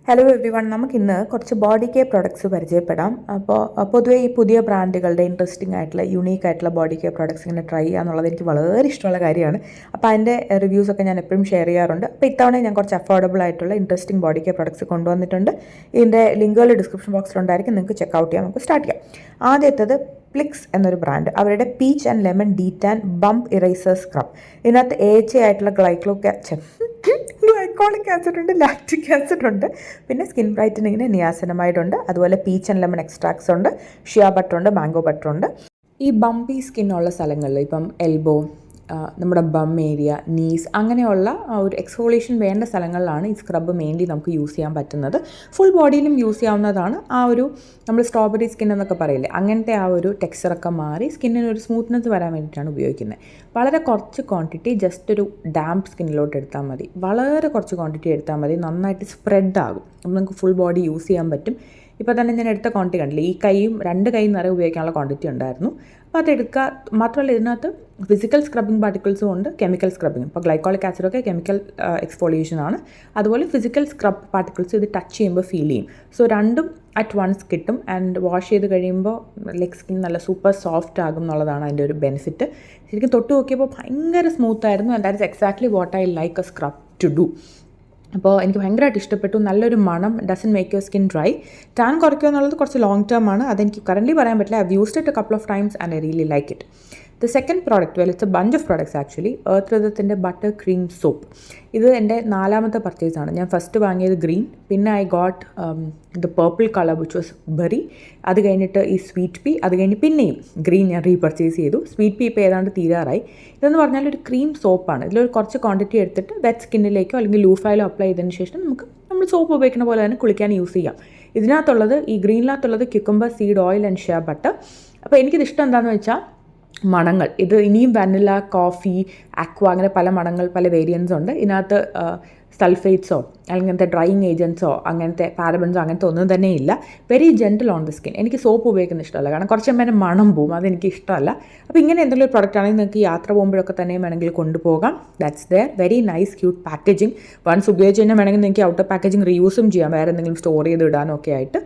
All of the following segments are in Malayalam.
ഹലോ എവ്രി വൺ, നമുക്കിന്ന് കുറച്ച് ബോഡി കെയർ പ്രൊഡക്ട്സ് പരിചയപ്പെടാം. അപ്പോൾ പൊതുവേ ഈ പുതിയ ബ്രാൻഡുകളുടെ ഇൻട്രസ്റ്റിംഗ് ആയിട്ടുള്ള യുണീക്ക് ആയിട്ടുള്ള ബോഡി കെയർ പ്രൊഡക്ട്സ് ഇങ്ങനെ ട്രൈ ചെയ്യുക എന്നുള്ളത് എനിക്ക് വളരെ ഇഷ്ടമുള്ള കാര്യമാണ്. അപ്പോൾ അതിൻ്റെ റിവ്യൂസൊക്കെ ഞാൻ എപ്പോഴും ഷെയർ ചെയ്യാറുണ്ട്. അപ്പോൾ ഇത്തവണ ഞാൻ കുറച്ച് അഫോർഡബിൾ ആയിട്ടുള്ള ഇൻട്രസ്റ്റിംഗ് ബോഡി കെയർ പ്രൊഡക്ട്സ് കൊണ്ടുവന്നിട്ടുണ്ട്. ഇതിൻ്റെ ലിങ്കുകൾ ഡിസ്ക്രിപ്ഷൻ ബോക്സിലുണ്ടായിരിക്കും, നിങ്ങൾക്ക് ചെക്കൗട്ട് ചെയ്യാം. നമുക്ക് സ്റ്റാർട്ട് ചെയ്യാം. ആദ്യത്തേത് പ്ലിക്സ് എന്നൊരു ബ്രാൻഡ്, അവരുടെ peach and lemon de-tan bump eraser scrub. ഇതിനകത്ത് AHA ആയിട്ടുള്ള ഗ്ലൈക്കോളിക് ആസിഡ് ഉണ്ട്, ലാക്റ്റിക് ആസിഡ് ഉണ്ട്, പിന്നെ സ്കിൻ ബ്രൈറ്റനിങ്ങിന് നിയാസിനമൈഡ് ഉണ്ട്, അതുപോലെ പീച്ച് ആൻഡ് ലെമൺ എക്സ്ട്രാക്ട്സ് ഉണ്ട്, ഷിയ ബട്ടർ ഉണ്ട്, മാംഗോ ബട്ടർ ഉണ്ട്. ഈ ബംപി സ്കിന്നുള്ള സ്ഥലങ്ങളിൽ ഇപ്പം എൽബോ, നമ്മുടെ ബം ഏരിയ, നീസ്, അങ്ങനെയുള്ള ഒരു എക്സ്ഫോളിയേഷൻ വേണ്ട സ്ഥലങ്ങളിലാണ് ഈ സ്ക്രബ്ബ് മെയിൻലി നമുക്ക് യൂസ് ചെയ്യാൻ പറ്റുന്നത്. ഫുൾ ബോഡിയിലും യൂസ് ചെയ്യാവുന്നതാണ്. ആ ഒരു നമ്മൾ സ്ട്രോബെറി സ്കിൻ എന്നൊക്കെ പറയില്ലേ, അങ്ങനത്തെ ആ ഒരു ടെക്സ്ചറൊക്കെ മാറി സ്കിന്നിന് ഒരു സ്മൂത്ത്നെസ് വരാൻ വേണ്ടിയിട്ടാണ് ഉപയോഗിക്കുന്നത്. വളരെ കുറച്ച് ക്വാണ്ടിറ്റി ജസ്റ്റ് ഒരു ഡാംപ് സ്കിന്നിലോട്ട് എടുത്താൽ മതി. വളരെ കുറച്ച് ക്വാണ്ടിറ്റി എടുത്താൽ മതി, നന്നായിട്ട് സ്പ്രെഡ് ആകും. അപ്പോൾ നമുക്ക് ഫുൾ ബോഡി യൂസ് ചെയ്യാൻ പറ്റും. ഇപ്പോൾ തന്നെ ഞാൻ എടുത്ത ക്വാണ്ടിറ്റി കണ്ടില്ലേ, ഈ കൈയും 2 കൈയും നിറയെ ഉപയോഗിക്കാനുള്ള ക്വാണ്ടിറ്റി ഉണ്ടായിരുന്നു. അപ്പോൾ അതെടുക്കുക. മാത്രമല്ല ഇതിനകത്ത് ഫിസിക്കൽ സ്ക്രബിങ് പാർട്ടിക്കിൾസും ഉണ്ട്, കെമിക്കൽ സ്ക്രബിങ്. ഇപ്പോൾ ഗ്ലൈക്കോളിക് ആസിഡൊക്കെ കെമിക്കൽ എക്സ്ഫോളിയേഷൻ ആണ്. അതുപോലെ ഫിസിക്കൽ സ്ക്രബ് പാർട്ടിക്കിൾസ് ഇത് ടച്ച് ചെയ്യുമ്പോൾ ഫീൽ ചെയ്യും. സോ രണ്ടും അറ്റ് വൺസ് കിട്ടും. ആൻഡ് വാഷ് ചെയ്ത് കഴിയുമ്പോൾ ലെഗ് സ്കിൻ നല്ല സൂപ്പർ സോഫ്റ്റ് ആകും എന്നുള്ളതാണ് അതിൻ്റെ ഒരു ബെനിഫിറ്റ്. ശരിക്കും തൊട്ട് നോക്കിയപ്പോൾ ഭയങ്കര സ്മൂത്തായിരുന്നു. And that is exactly what I like a scrub to do. അപ്പോൾ എനിക്ക് ഭയങ്കരമായിട്ട് ഇഷ്ടപ്പെട്ടു. നല്ലൊരു മണം, doesn't make your skin dry. Tan കുറയ്ക്കുക എന്നുള്ളത് കുറച്ച് ലോങ് ടേം ആണ്, അതെനിക്ക് കറൻ്റ് പറയാൻ പറ്റില്ല. I used it a couple of times and I really like it. The second product, well it's a bunch of products actually, earth റിതത്തിൻ്റെ ബട്ടർ ക്രീം സോപ്പ്. ഇത് എൻ്റെ 4ാമത്തെ പർച്ചേസാണ്. ഞാൻ ഫസ്റ്റ് വാങ്ങിയത് ഗ്രീൻ, പിന്നെ I got the purple colour which was berry. അത് കഴിഞ്ഞിട്ട് ഈ സ്വീറ്റ് പീ, അത് കഴിഞ്ഞ് പിന്നെയും ഗ്രീൻ ഞാൻ റീപർച്ചേസ് ചെയ്തു. സ്വീറ്റ് പീ ഇപ്പോൾ ഏതാണ്ട് തീരാറായി. ഇതെന്ന് പറഞ്ഞാൽ ഒരു ക്രീം സോപ്പാണ്. ഇതിലൊരു കുറച്ച് ക്വാണ്ടിറ്റി എടുത്തിട്ട് വെറ്റ് സ്കിന്നിലേക്കോ അല്ലെങ്കിൽ ലൂഫായിലോ അപ്ലൈ ചെയ്തതിന് ശേഷം നമ്മൾ സോപ്പ് ഉപയോഗിക്കുന്ന പോലെ തന്നെ കുളിക്കാൻ യൂസ് ചെയ്യാം. ഇതിനകത്തുള്ളത്, ഈ ഗ്രീനിനകത്തുള്ളത് cucumber seed oil and shea butter. അപ്പോൾ എനിക്കിത് ഇഷ്ടം എന്താണെന്ന് വെച്ചാൽ മണങ്ങൾ. ഇത് ഇനിയും വാനില, കോഫി, ആക്വ, അങ്ങനെ പല മണങ്ങൾ, പല വേരിയൻസ് ഉണ്ട്. ഇതിനകത്ത് സൾഫേറ്റ്സോ അങ്ങനത്തെ ഡ്രൈയിങ് ഏജൻസോ അങ്ങനത്തെ പാരബൻസോ അങ്ങനത്തെ ഒന്നും തന്നെ ഇല്ല. Very gentle on the skin. എനിക്ക് സോപ്പ് ഉപയോഗിക്കുന്ന ഇഷ്ടമല്ല, കാരണം കുറച്ച് കഴിയുമ്പോൾ മണം പോവും, അതെനിക്ക് ഇഷ്ടമല്ല. അപ്പോൾ ഇങ്ങനെ എന്തെങ്കിലും ഒരു പ്രൊഡക്റ്റ് ആണെങ്കിൽ നിങ്ങൾക്ക് യാത്ര പോകുമ്പോഴൊക്കെ തന്നെ വേണമെങ്കിൽ കൊണ്ടുപോകാം. That's there. Very nice cute packaging. Once ഉപയോഗിച്ച് കഴിഞ്ഞാൽ വേണമെങ്കിൽ നിങ്ങൾക്ക് ഔട്ടർ പാക്കേജിങ് റീയൂസും ചെയ്യാം, വേറെ എന്തെങ്കിലും സ്റ്റോർ ചെയ്ത് ഇടാനൊക്കെ ആയിട്ട്.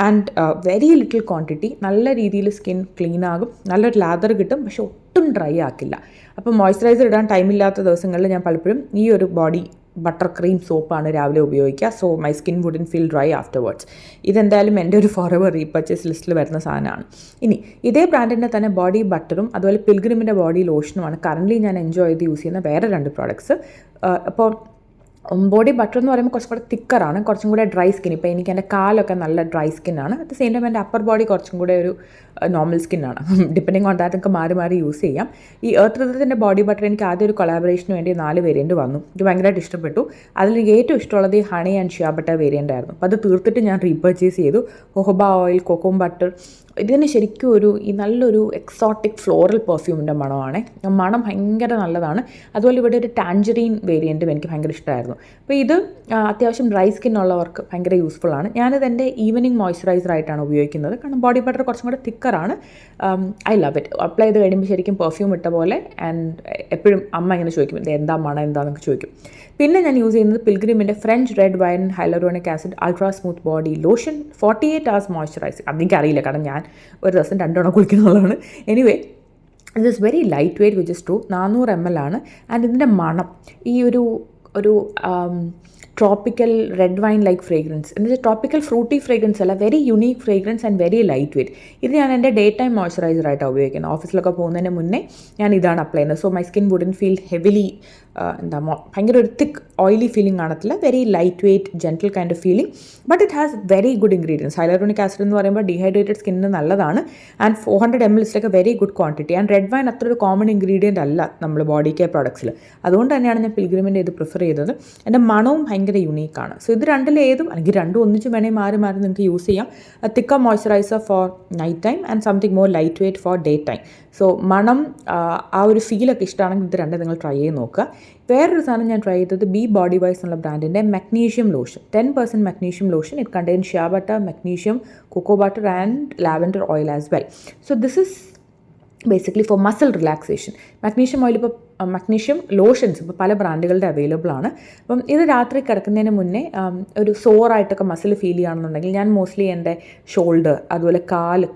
ആൻഡ് വെരി ലിറ്റിൽ ക്വാണ്ടിറ്റി, നല്ല രീതിയിൽ സ്കിൻ ക്ലീൻ ആകും, നല്ലൊരു ലാദർ കിട്ടും, പക്ഷെ ഒട്ടും ഡ്രൈ ആക്കില്ല. അപ്പോൾ മോയ്സ്ചറൈസർ ഇടാൻ ടൈമില്ലാത്ത ദിവസങ്ങളിൽ ഞാൻ പലപ്പോഴും ഈ ഒരു ബോഡി ബട്ടർ ക്രീം സോപ്പാണ് രാവിലെ ഉപയോഗിക്കുക. So my skin wouldn't feel dry afterwards. ഇതെന്തായാലും എൻ്റെ ഒരു ഫോറെവർ റീപർച്ചേസ് ലിസ്റ്റിൽ വരുന്ന സാധനമാണ്. ഇനി ഇതേ ബ്രാൻഡിൻ്റെ തന്നെ ബോഡി ബട്ടറും അതുപോലെ പിൽഗ്രിമിൻ്റെ ബോഡി ലോഷനുമാണ് കറൻ്റ്ലി ഞാൻ എൻജോയ് ചെയ്ത് യൂസ് ചെയ്യുന്ന വേറെ 2 പ്രോഡക്ട്സ്. അപ്പോൾ ബോഡി ബട്ടർ എന്ന് പറയുമ്പോൾ കുറച്ചും കൂടെ തിക്കറാണ്, കുറച്ചും കൂടെ ഡ്രൈ സ്കിൻ. ഇപ്പോൾ എനിക്ക് എൻ്റെ കാലൊക്കെ നല്ല ഡ്രൈ സ്കിന്നാണ്. അറ്റ് ദ സെയിം ടൈം എൻ്റെ അപ്പർ ബോഡി കുറച്ചും കൂടെ ഒരു നോർമൽ സ്കിന്നാണ്. ഡിപ്പെൻഡിങ് ഓൺ ദാറ്റ് നമുക്ക് മാറി മാറി യൂസ് ചെയ്യാം. ഈ എർത്ത് റിതത്തിൻ്റെ ബോഡി ബട്ടർ എനിക്ക് ആദ്യം ഒരു കൊളാബറേഷന് വേണ്ടി 4 വേരിയൻറ്റ് വന്നു. എനിക്ക് ഭയങ്കരമായിട്ട് ഇഷ്ടപ്പെട്ടു. അതിൽ എനിക്ക് ഏറ്റവും ഇഷ്ടമുള്ളത് ഈ honey and shea butter variant ആയിരുന്നു. അപ്പോൾ അത് തീർത്തിട്ട് ഞാൻ റീപർച്ചേസ് ചെയ്തു. ഹോഹോബ ഓയിൽ, കൊക്കോം ബട്ടർ. ഇതിന് ശരിക്കും ഈ നല്ലൊരു എക്സോട്ടിക് ഫ്ലോറൽ പെർഫ്യൂമിൻ്റെ മണമാണ്. മണം ഭയങ്കര നല്ലതാണ്. അതുപോലെ ഇവിടെ ഒരു ടാഞ്ചറീൻ വേരിയൻറ്റും എനിക്ക് ഭയങ്കര ഇഷ്ടമായിരുന്നു. അപ്പോൾ ഇത് അത്യാവശ്യം ഡ്രൈ സ്കിൻ ഉള്ളവർക്ക് ഭയങ്കര യൂസ്ഫുൾ ആണ്. ഞാനിത് എൻ്റെ ഈവനിങ് മോയ്സ്ചറൈസർ ആയിട്ടാണ് ഉപയോഗിക്കുന്നത്, കാരണം ബോഡി ബട്ടർ കുറച്ചും കൂടെ തിക്കറാണ്. I love it. അപ്ലൈ ചെയ്ത് കഴിയുമ്പോൾ ശരിക്കും പെർഫ്യൂം ഇട്ട പോലെ. ആൻഡ് എപ്പോഴും അമ്മ ഇങ്ങനെ ചോദിക്കും, ഇത് എന്താ മണം എന്താണെന്നൊക്കെ ചോദിക്കും. പിന്നെ ഞാൻ യൂസ് ചെയ്യുന്നത് പിൽഗ്രിമിൻ്റെ French red wine hyaluronic acid ultra smooth body lotion 48 hours moisturising. അതെനിക്കറിയില്ല, കാരണം ഞാൻ ഒരു ദിവസം 2 തവണ കുളിക്കുന്നുള്ളതാണ്. എനിവേ, ഇത് is very light weight which is true. 400 ml ആണ്. ആൻഡ് ഇതിൻ്റെ മണം ഈ ഒരു tropical red wine like fragrance, എന്ന് വെച്ചാൽ ട്രോപ്പിക്കൽ ഫ്രൂട്ടി ഫ്രേഗ്രൻസ് അല്ല, very unique fragrance and very light weight. ഇത് ഞാൻ എൻ്റെ ഡേ ടൈം മോയ്സ്ചറൈസറായിട്ടാണ് ഉപയോഗിക്കുന്നത്. ഓഫീസിലൊക്കെ പോകുന്നതിന് മുന്നേ ഞാൻ ഇതാണ് അപ്ലൈ ചെയ്യുന്നത്. So my skin wouldn't feel heavily, ഭയങ്കര ഒരു തിക്ക് ഓയിലി ഫീലിംഗ് കാണത്തില്ല. Very light weight gentle kind of feeling. But it has very good ingredients. Hyaluronic acid എന്ന് പറയുമ്പോൾ ഡീഹൈഡ്രേറ്റഡ് സ്കിന്നിന് നല്ലതാണ്. ആൻഡ് 400 ml ഒക്കെ very good quantity. And red wine അത്ര ഒരു കോമൺ ഇൻഗ്രീഡിയൻറ്റ് അല്ല നമ്മൾ ബോഡി കെയർ പ്രോഡക്ട്സിൽ. അതുകൊണ്ട് തന്നെയാണ് ഞാൻ പിൽഗ്രിമിൻ്റെ ഇത് പ്രിഫർ ചെയ്തത്. എൻ്റെ മണവും ഭയങ്കര യുണീക്കാണ്. സോ ഇത് രണ്ടിലേതും, അല്ലെങ്കിൽ രണ്ടും ഒന്നിച്ച് വേണേൽ മാറി മാറി നിങ്ങൾക്ക് യൂസ് ചെയ്യാം. Thicker moisturiser for night time and something more light weight for day time. So മണം, ആ ഒരു ഫീലൊക്കെ ഇഷ്ടമാണെങ്കിൽ ഇത് രണ്ടും നിങ്ങൾ ട്രൈ ചെയ്ത് നോക്കുക. വേറൊരു സാധനം ഞാൻ ട്രൈ ചെയ്തത് ബി ബോഡി വൈസ് എന്നുള്ള ബ്രാൻഡിൻ്റെ magnesium lotion, 10% magnesium lotion. It contain shea butter, magnesium, cocoa butter and lavender oil as well. So this is basically for muscle relaxation. Magnesium oil ഇപ്പോൾ മഗ്നീഷ്യം ലോഷൻസ് ഇപ്പോൾ പല ബ്രാൻഡുകളുടെ അവൈലബിൾ ആണ്. അപ്പം ഇത് രാത്രി കിടക്കുന്നതിന് മുന്നേ ഒരു സോറായിട്ടൊക്കെ മസിൽ ഫീൽ ചെയ്യുകയാണെന്നുണ്ടെങ്കിൽ ഞാൻ മോസ്റ്റ്ലി എൻ്റെ ഷോൾഡർ അതുപോലെ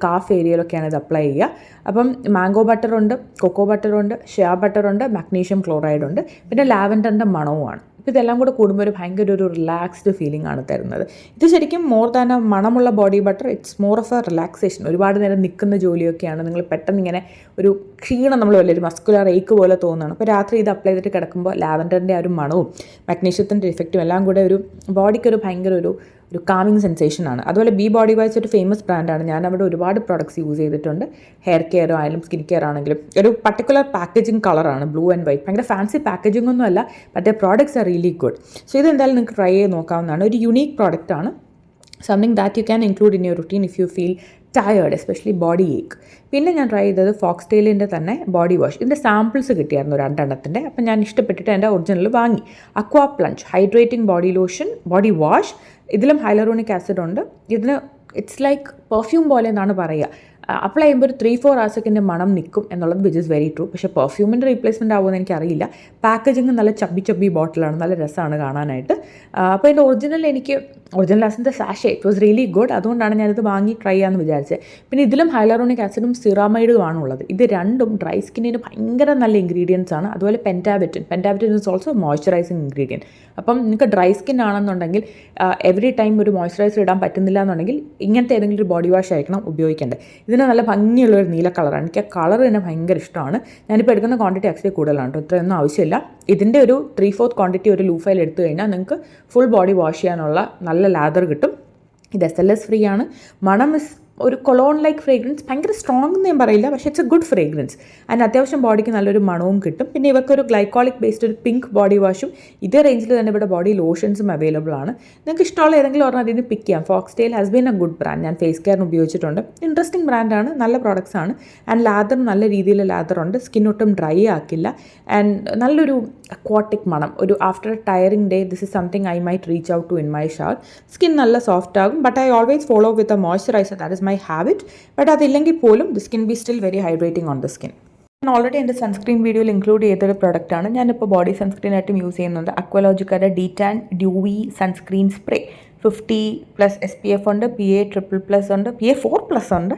കാഫ് ഏരിയയിലൊക്കെയാണ് ഇത് അപ്ലൈ ചെയ്യുക. അപ്പം മാംഗോ ബട്ടറുണ്ട്, കൊക്കോ ബട്ടറുണ്ട്, ഷിയ ബട്ടറുണ്ട്, മഗ്നീഷ്യം ക്ലോറൈഡ് ഉണ്ട്, പിന്നെ ലാവൻഡറിൻ്റെ മണവുമാണ്. അപ്പോൾ ഇതെല്ലാം കൂടെ കൂടുമ്പോൾ ഭയങ്കര ഒരു റിലാക്സ്ഡ് ഫീലിംഗ് ആണ് തരുന്നത്. ഇത് ശരിക്കും മോർ ദാൻ എ മണമുള്ള body butter, it's more of A relaxation. ഒരുപാട് നേരം നിൽക്കുന്ന ജോലിയൊക്കെയാണ്, നിങ്ങൾ പെട്ടെന്ന് ഇങ്ങനെ ഒരു ക്ഷീണം നമ്മൾ വലിയൊരു മസ്കുലർ ഏക്ക് പോലെ തോന്നുകയാണ്. അപ്പോൾ രാത്രി ഇത് അപ്ലൈ ചെയ്തിട്ട് കിടക്കുമ്പോൾ ലാവൻഡറിൻ്റെ ആ ഒരു മണവും മഗ്നീഷ്യത്തിൻ്റെ ഇഫക്റ്റും എല്ലാം കൂടെ ഒരു ബോഡിക്കൊരു ഭയങ്കര ഒരു കാമിങ് സെൻസേഷനാണ്. അതുപോലെ ബി ബോഡി വൈസ് ഒരു ഫേമസ് ബ്രാൻഡാണ്. ഞാൻ അവിടെ ഒരുപാട് പ്രോഡക്ട്സ് യൂസ് ചെയ്തിട്ടുണ്ട്. ഹെയർ കെയർ ആയാലും സ്കിൻ കെയർ ആണെങ്കിലും ഒരു പർട്ടിക്കുലർ പാക്കേജിങ് കളറാണ്, ബ്ലൂ ആൻഡ് വൈറ്റ്. ഭയങ്കര ഫാൻസി പാക്കേജിംഗ് ഒന്നും അല്ല, but products are really good. So ഇതെന്തായാലും നിങ്ങൾക്ക് ട്രൈ ചെയ്ത് നോക്കാവുന്നതാണ്. ഒരു യുണീക്ക് പ്രോഡക്റ്റാണ്, something that you can include in your routine if you feel tired, especially body ache. പിന്നെ ഞാൻ ട്രൈ ചെയ്തത് ഫോക്സ്ടെയിലിൻ്റെ തന്നെ ബോഡി വാഷ്. ഇതിൻ്റെ സാമ്പിൾസ് കിട്ടിയായിരുന്നു 2 എണ്ണത്തിൻ്റെ. അപ്പം ഞാൻ ഇഷ്ടപ്പെട്ടിട്ട് എൻ്റെ ഒറിജിനൽ വാങ്ങി. Aqua plunge hydrating body lotion, body wash. ഇതിലും ഹൈലറോണിക് ആസിഡ് ഉണ്ട്. ഇതിന് ഇറ്റ്സ് ലൈക്ക് പെർഫ്യൂം പോലെ എന്നാണ് പറയുക. അപ്ലൈ ചെയ്യുമ്പോൾ ഒരു 3-4 hours മണം നിൽക്കും എന്നുള്ളത് വിച്ച് ഇസ് വെരി ട്രൂ. പക്ഷേ പെർഫ്യൂമിൻ്റെ റീപ്ലേസ്മെൻറ്റ് ആവുമെന്ന് എനിക്കറിയില്ല. പാക്കേജിങ് നല്ല ചബ്ബി ബോട്ടിലാണ്, നല്ല രസമാണ് കാണാനായിട്ട്. അപ്പോൾ എൻ്റെ ഒറിജിനൽ ആസിൻ്റെ sachet it was really good. അതുകൊണ്ടാണ് ഞാനിത് വാങ്ങി ട്രൈ ചെയ്യാമെന്ന് വിചാരിച്ചത്. പിന്നെ ഇതിലും ഹൈലറോണിക് ആസിഡും സിറാമൈഡും ഉള്ളത്. ഇത് രണ്ടും ഡ്രൈ സ്കിന്നിന് ഭയങ്കര നല്ല ഇൻഗ്രീഡിയൻസ് ആണ്. അതുപോലെ പെൻറ്റാബിറ്റിൻ ഇസ് ഓൾസോ മോയ്സ്ചറൈസിങ് ഇൻഗ്രീഡിയൻറ്റ്. അപ്പം നിങ്ങൾക്ക് ഡ്രൈ സ്കിൻ ആണെന്നുണ്ടെങ്കിൽ എവറി ടൈം ഒരു മോയ്സ്ചറൈസർ ഇടാൻ പറ്റുന്നില്ല എന്നുണ്ടെങ്കിൽ ഇങ്ങനത്തെ ഏതെങ്കിലും ഒരു ബോഡി വാഷ് ആയിരിക്കണം ഉപയോഗിക്കേണ്ടത്. ഇതിന് നല്ല ഭംഗിയുള്ളൊരു നീല കളറാണ്. എനിക്ക് ആ കളർ തന്നെ ഭയങ്കര ഇഷ്ടമാണ്. ഞാനിപ്പോൾ എടുക്കുന്ന ക്വാണ്ടിറ്റി ആക്ച്വലി കൂടുതലാണ് കേട്ടോ, ഇത്രയൊന്നും ആവശ്യമില്ല. ഇതിൻ്റെ ഒരു 3/4 ക്വാണ്ടിറ്റി ഒരു ലൂഫയിൽ എടുത്തു കഴിഞ്ഞാൽ നിങ്ങൾക്ക് ഫുൾ ബോഡി വാഷ് ചെയ്യാനുള്ള നല്ല ലാദർ കിട്ടും. ഇത് SLS ഫ്രീ ആണ്. മണം ഒരു കൊളോൺ ലൈക്ക് ഫ്രേഗ്രൻസ്, ഭയങ്കര സ്ട്രോങ് എന്ന് ഞാൻ പറയില്ല, പക്ഷേ ഇറ്റ്സ് എ ഗുഡ് ഫ്രേഗ്രൻസ്. അതിന് അത്യാവശ്യം ബോഡിക്ക് നല്ലൊരു മണവും കിട്ടും. പിന്നെ ഇവർക്കൊരു ഗ്ലൈക്കോളിക് ബേസ്ഡ് ഒരു പിങ്ക് ബോഡി വാഷും ഇതേ റേഞ്ചിൽ തന്നെ ഇവിടെ ബോഡി ലോഷൻസും അവൈലബിൾ ആണ്. നിങ്ങൾക്ക് ഇഷ്ടമുള്ള ഏതെങ്കിലും ഒരെണ്ണം അതിൽ നിന്ന് പിക്ക് ചെയ്യാം. Foxtale has been a good brand. ഞാൻ ഫേസ് കെയറിന് ഉപയോഗിച്ചിട്ടുണ്ട്. ഇൻട്രസ്റ്റിംഗ് ബ്രാൻഡാണ്, നല്ല പ്രോഡക്ട്സ് ആണ്. ആൻഡ് ലാദർ നല്ല രീതിയിൽ ലാദറുണ്ട്, സ്കിൻ ഒട്ടും ഡ്രൈ ആക്കില്ല. ആൻഡ് നല്ലൊരു അക്വാട്ടിക് മണം. ഒരു after a tiring day this is something I might reach out to in my shower. Skin നല്ല സോഫ്റ്റ് ആകും. But I always follow with a moisturiser, that is my habit. But അതില്ലെങ്കിൽ പോലും the skin be still very hydrating on the skin. ഞാൻ ഓൾറെഡി എൻ്റെ സൺസ്ക്രീൻ വീഡിയോയിൽ ഇൻക്ലൂഡ് ചെയ്തൊരു പ്രൊഡക്റ്റാണ്. ഞാനിപ്പോൾ ബോഡി സൺസ്ക്രീനായിട്ടും യൂസ് ചെയ്യുന്നുണ്ട്. അക്വലോജിക്കയുടെ de-tan dewy sunscreen spray. 50+ SPF ഉണ്ട്, PA++ ഉണ്ട്, PA4+ ഉണ്ട്.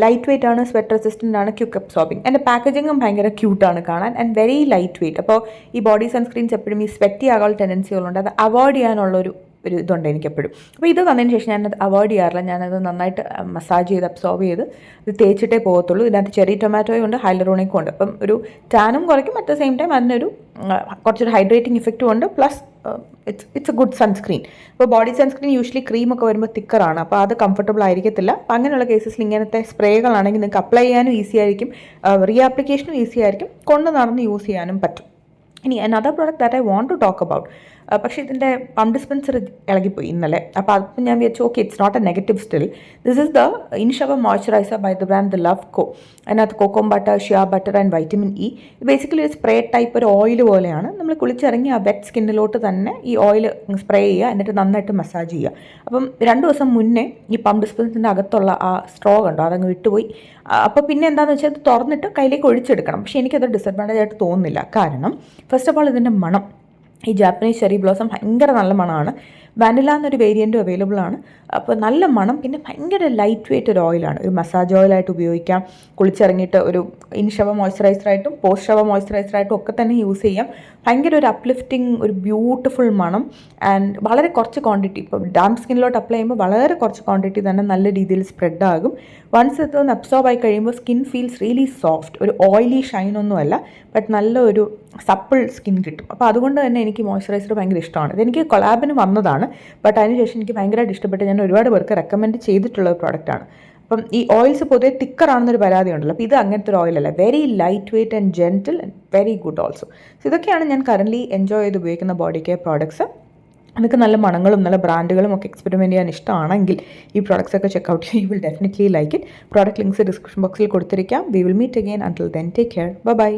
ലൈറ്റ് വെയ്റ്റ് ആണ്, സ്വെറ്റ് റെസിസ്റ്റൻ്റ് ആണ്, ക്യുക്ക് അബ്സോർബിങ്. എൻ്റെ പാക്കേജിങ്ങും ഭയങ്കര ക്യൂട്ടാണ് കാണാൻ ആൻഡ് വെരി ലൈറ്റ് വെയ്റ്റ്. അപ്പോൾ ഈ ബോഡി സൺസ്ക്രീൻസ് എപ്പോഴും ഈ സ്വെറ്റി ആകാനുള്ള ടെൻഡൻസികളുണ്ട്, അത് അവോയ്ഡ് ചെയ്യാനുള്ളൊരു ഇതുണ്ട് എനിക്കെപ്പോഴും. അപ്പോൾ ഇത് വന്നതിന് ശേഷം ഞാനത് അവോയ്ഡ് ചെയ്യാറില്ല. ഞാനത് നന്നായിട്ട് മസാജ് ചെയ്ത് അബ്സോർബ് ചെയ്ത് ഇത് തേച്ചിട്ടേ പോകത്തുള്ളൂ. ഇതിനകത്ത് ചെറി ടൊമാറ്റോയും ഉണ്ട്, ഹൈലറോണിക്കും ഉണ്ട്. അപ്പം ഒരു ടാനും കുറയ്ക്കും, അറ്റ് ദ സെയിം ടൈം അതിനൊരു കുറച്ചൊരു ഹൈഡ്രേറ്റിംഗ് ഇഫക്റ്റും ഉണ്ട്. Plus it's A good sunscreen. അപ്പോൾ ബോഡി സൺസ്ക്രീൻ യൂഷ്വലി ക്രീമൊക്കെ വരുമ്പോൾ തിക്കറാണ്, അപ്പോൾ അത് കംഫർട്ടബിൾ ആയിരിക്കത്തില്ല. അപ്പോൾ അങ്ങനെയുള്ള കേസസിൽ ഇങ്ങനത്തെ സ്പ്രേകളാണെങ്കിൽ നിങ്ങൾക്ക് അപ്ലൈ ചെയ്യാനും ഈസി ആയിരിക്കും, റീ ആപ്ലിക്കേഷനും ഈസി ആയിരിക്കും, കൊണ്ട് നടന്ന് യൂസ് ചെയ്യാനും പറ്റും. ഇനി another product that I want to talk about, പക്ഷേ ഇതിൻ്റെ പമ്പ് ഡിസ്പെൻസർ ഇളകിപ്പോയി ഇന്നലെ. അപ്പോൾ അപ്പം ഞാൻ വിചാരിച്ചു okay it's not a negative still. This is the in shower moisturiser by the brand The Love Co. അതിനകത്ത് cocoa butter, shea butter and vitamin E. Basically ഒരു സ്പ്രേ ടൈപ്പ് ഒരു ഓയിൽ പോലെയാണ്. നമ്മൾ കുളിച്ചിറങ്ങി ആ വെറ്റ് സ്കിന്നിലോട്ട് തന്നെ ഈ ഓയിൽ സ്പ്രേ ചെയ്യുക, എന്നിട്ട് നന്നായിട്ട് മസാജ് ചെയ്യുക. അപ്പം 2 ദിവസം മുന്നേ ഈ പമ്പ് ഡിസ്പെൻസറിൻ്റെ അകത്തുള്ള ആ സ്ട്രോ കണ്ടോ, അതങ്ങ് വിട്ടുപോയി. അപ്പോൾ പിന്നെ എന്താണെന്ന് വെച്ചാൽ അത് തുറന്നിട്ട് കയ്യിലേക്ക് ഒഴിച്ചെടുക്കണം. പക്ഷേ എനിക്കത് ഡിസഡ്വാൻറ്റേജ് ആയിട്ട് തോന്നുന്നില്ല. കാരണം ഫസ്റ്റ് ഓഫ് ഓൾ ഇതിൻ്റെ മണം, ഈ ജാപ്പനീസ് ചെറി ബ്ലോസം ഭയങ്കര നല്ല മണമാണ്. വാനില എന്നൊരു വേരിയൻറ്റും അവൈലബിൾ ആണ്. അപ്പോൾ നല്ല മണം. പിന്നെ ഭയങ്കര ലൈറ്റ് വെയ്റ്റ് ഒരു ഓയിലാണ്. ഒരു മസാജ് ഓയിലായിട്ട് ഉപയോഗിക്കാം, കുളിച്ചിറങ്ങിയിട്ട് ഒരു ഇൻ ഷവർ മോയ്സ്ചറൈസറായിട്ടും പോസ്റ്റ് ഷവർ മോയ്സ്ചറൈസറായിട്ടും ഒക്കെ തന്നെ യൂസ് ചെയ്യാം. ഭയങ്കര ഒരു അപ്ലിഫ്റ്റിംഗ്, ഒരു ബ്യൂട്ടിഫുൾ മണം. ആൻഡ് വളരെ കുറച്ച് ക്വാണ്ടിറ്റി, ഇപ്പോൾ ഡാർക്ക് സ്കിന്നിലോട്ട് അപ്ലൈ ചെയ്യുമ്പോൾ വളരെ കുറച്ച് ക്വാണ്ടിറ്റി തന്നെ നല്ല രീതിയിൽ സ്പ്രെഡ് ആകും. വൺസ് ഇതൊന്ന് അബ്സോർബ് ആയി കഴിയുമ്പോൾ സ്കിൻ ഫീൽസ് റിയലി സോഫ്റ്റ്. ഒരു ഓയിലി ഷൈനൊന്നുമല്ല, ബട്ട് നല്ല ഒരു സപ്പിൾ സ്കിൻ കിട്ടും. അപ്പോൾ അതുകൊണ്ട് തന്നെ എനിക്ക് മോയ്സ്ചറൈസർ ഭയങ്കര ഇഷ്ടമാണ്. ഇതെനിക്ക് കൊളാബിന് വന്നതാണ്, ബട്ട് അതിനുശേഷം എനിക്ക് ഭയങ്കരമായിട്ട് ഇഷ്ടപ്പെട്ട് ഞാൻ ഒരുപാട് പേർക്ക് റെക്കമെൻഡ് ചെയ്തിട്ടുള്ള ഒരു പ്രോഡക്റ്റാണ്. അപ്പം ഈ ഓയിൽസ് പൊതുവെ തിക്കറാണെന്നൊരു പരാതി ഉണ്ടല്ലോ, അപ്പോൾ ഇത് അങ്ങനത്തെ ഒരു ഓയിലല്ല. Very light weight and gentle and very good also. So ഇതൊക്കെയാണ് ഞാൻ കറൻ്റ്ലി എൻജോയ് ചെയ്ത് ഉപയോഗിക്കുന്ന ബോഡി കെയർ പ്രോഡക്ട്സ്. നിങ്ങൾക്ക് നല്ല മണങ്ങളും നല്ല ബ്രാൻഡുകളും ഒക്കെ എക്സ്പെരിമെൻറ്റ് ചെയ്യാൻ ഇഷ്ടമാണെങ്കിൽ ഈ പ്രോഡക്ട്സ് ഒക്കെ ചെക്കൗട്ട് ചെയ്യുക. You will definitely like it. Product links description ബോക്സിൽ കൊടുത്തിരിക്കാം. We will meet again. Until then take care. By.